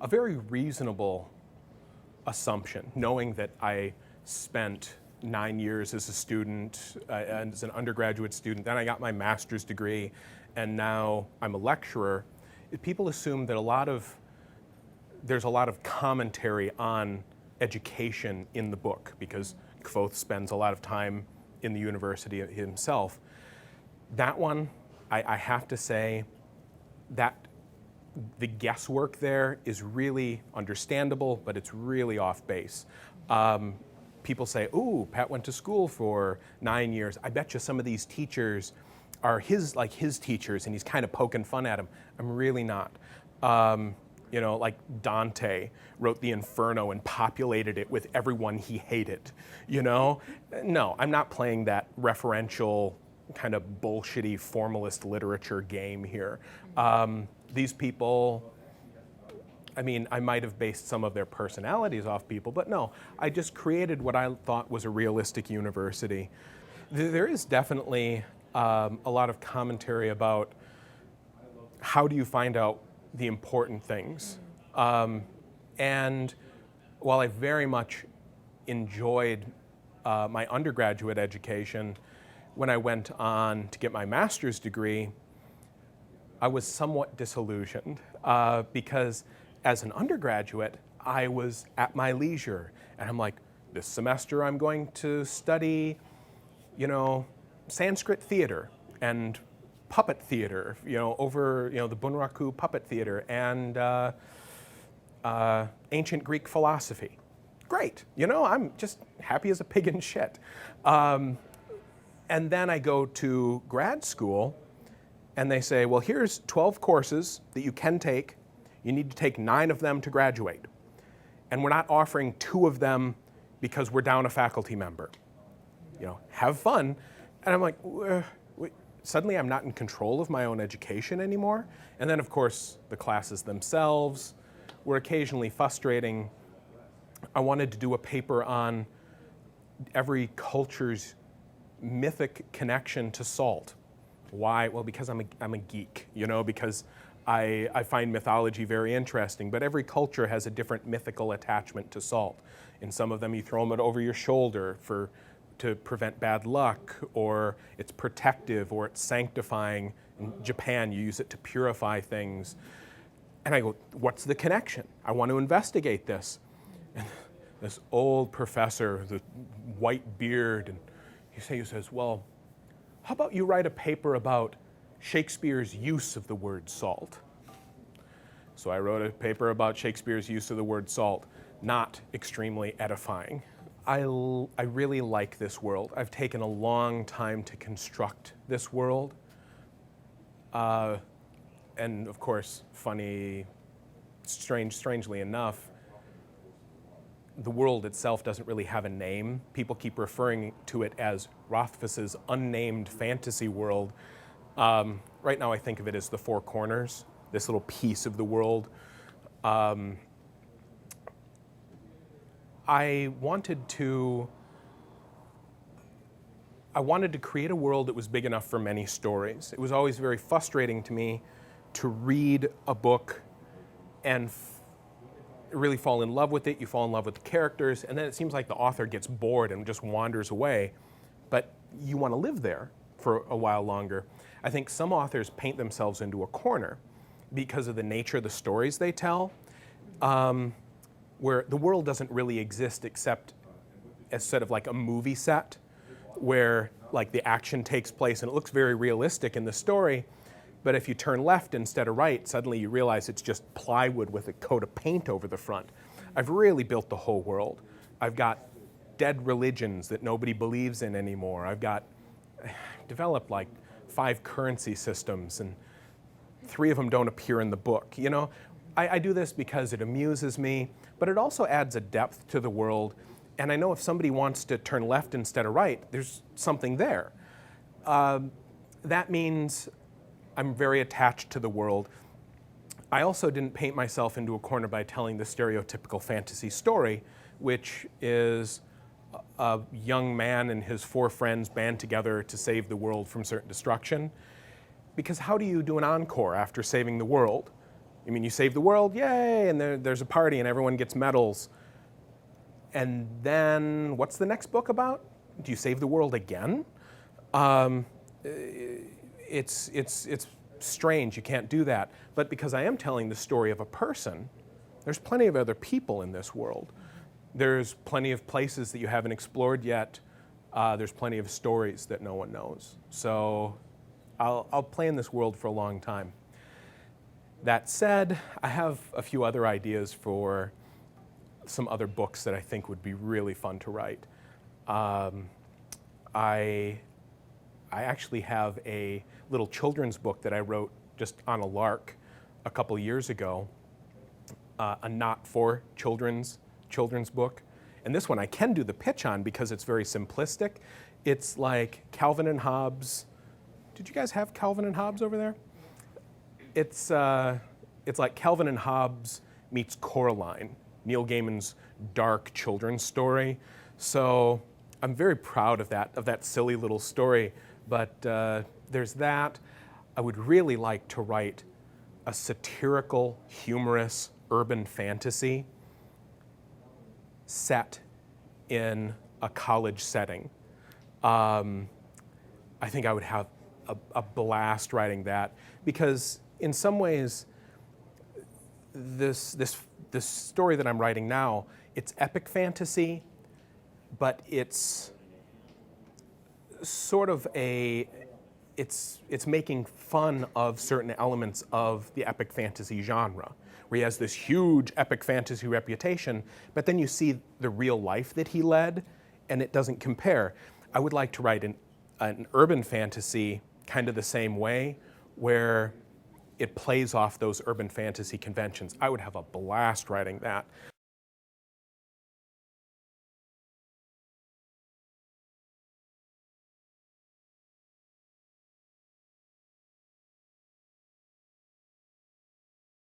a very reasonable assumption, knowing that I spent 9 years as a student, as an undergraduate student, then I got my master's degree, and now I'm a lecturer. People assume that there's a lot of commentary on education in the book, because Kvothe spends a lot of time in the university himself. That one, I have to say that the guesswork there is really understandable, but it's really off base. People say, ooh, Pat went to school for 9 years. I bet you some of these teachers are his teachers, and he's kind of poking fun at them. I'm really not. Like Dante wrote the Inferno and populated it with everyone he hated, No, I'm not playing that referential kind of bullshitty formalist literature game here. These people, I might have based some of their personalities off people, but no, I just created what I thought was a realistic university. There is definitely a lot of commentary about how do you find out the important things. And while I very much enjoyed my undergraduate education, when I went on to get my master's degree, I was somewhat disillusioned because as an undergraduate, I was at my leisure. And I'm like, this semester I'm going to study, Sanskrit theater and puppet theater, over, the Bunraku puppet theater and ancient Greek philosophy. Great, I'm just happy as a pig in shit. And then I go to grad school and they say, well, here's 12 courses that you can take. You need to take 9 of them to graduate. And we're not offering 2 of them because we're down a faculty member. Have fun. And I'm like, suddenly I'm not in control of my own education anymore. And then, of course, the classes themselves were occasionally frustrating. I wanted to do a paper on every culture's mythic connection to salt. Why? Well, because I'm a geek, because I find mythology very interesting, but every culture has a different mythical attachment to salt. In some of them, you throw them over your shoulder to prevent bad luck, or it's protective, or it's sanctifying. In Japan, you use it to purify things. And I go, what's the connection? I want to investigate this. And this old professor, the white beard, and he says, well, how about you write a paper about Shakespeare's use of the word salt? So I wrote a paper about Shakespeare's use of the word salt, not extremely edifying. I really like this world. I've taken a long time to construct this world. And of course, strangely enough, the world itself doesn't really have a name. People keep referring to it as Rothfuss's unnamed fantasy world. Right now I think of it as the Four Corners, this little piece of the world. I wanted to create a world that was big enough for many stories. It was always very frustrating to me to read a book and really fall in love with it. You fall in love with the characters, and then it seems like the author gets bored and just wanders away, but you want to live there for a while longer. I think some authors paint themselves into a corner because of the nature of the stories they tell, where the world doesn't really exist except as sort of like a movie set where like the action takes place and it looks very realistic in the story, but if you turn left instead of right, suddenly you realize it's just plywood with a coat of paint over the front. I've really built the whole world. I've got dead religions that nobody believes in anymore. I've developed like 5 currency systems, and 3 of them don't appear in the book. I do this because it amuses me, but it also adds a depth to the world. And I know if somebody wants to turn left instead of right, there's something there. That means I'm very attached to the world. I also didn't paint myself into a corner by telling the stereotypical fantasy story, which is a young man and his 4 friends band together to save the world from certain destruction. Because how do you do an encore after saving the world? You mean you save the world? Yay! And there's a party and everyone gets medals. And then what's the next book about? Do you save the world again? It's strange. You can't do that. But because I am telling the story of a person, there's plenty of other people in this world. There's plenty of places that you haven't explored yet. There's plenty of stories that no one knows. So I'll play in this world for a long time. That said, I have a few other ideas for some other books that I think would be really fun to write. I actually have a little children's book that I wrote just on a lark a couple years ago, a not for children's book. And this one I can do the pitch on because it's very simplistic. It's like Calvin and Hobbes. Did you guys have Calvin and Hobbes over there? It's like Calvin and Hobbes meets Coraline, Neil Gaiman's dark children's story. So I'm very proud of that silly little story. But there's that. I would really like to write a satirical, humorous urban fantasy set in a college setting. I think I would have a blast writing that because in some ways, this story that I'm writing now, it's epic fantasy, but it's sort of it's making fun of certain elements of the epic fantasy genre, where he has this huge epic fantasy reputation, but then you see the real life that he led, and it doesn't compare. I would like to write an urban fantasy kind of the same way, where it plays off those urban fantasy conventions. I would have a blast writing that.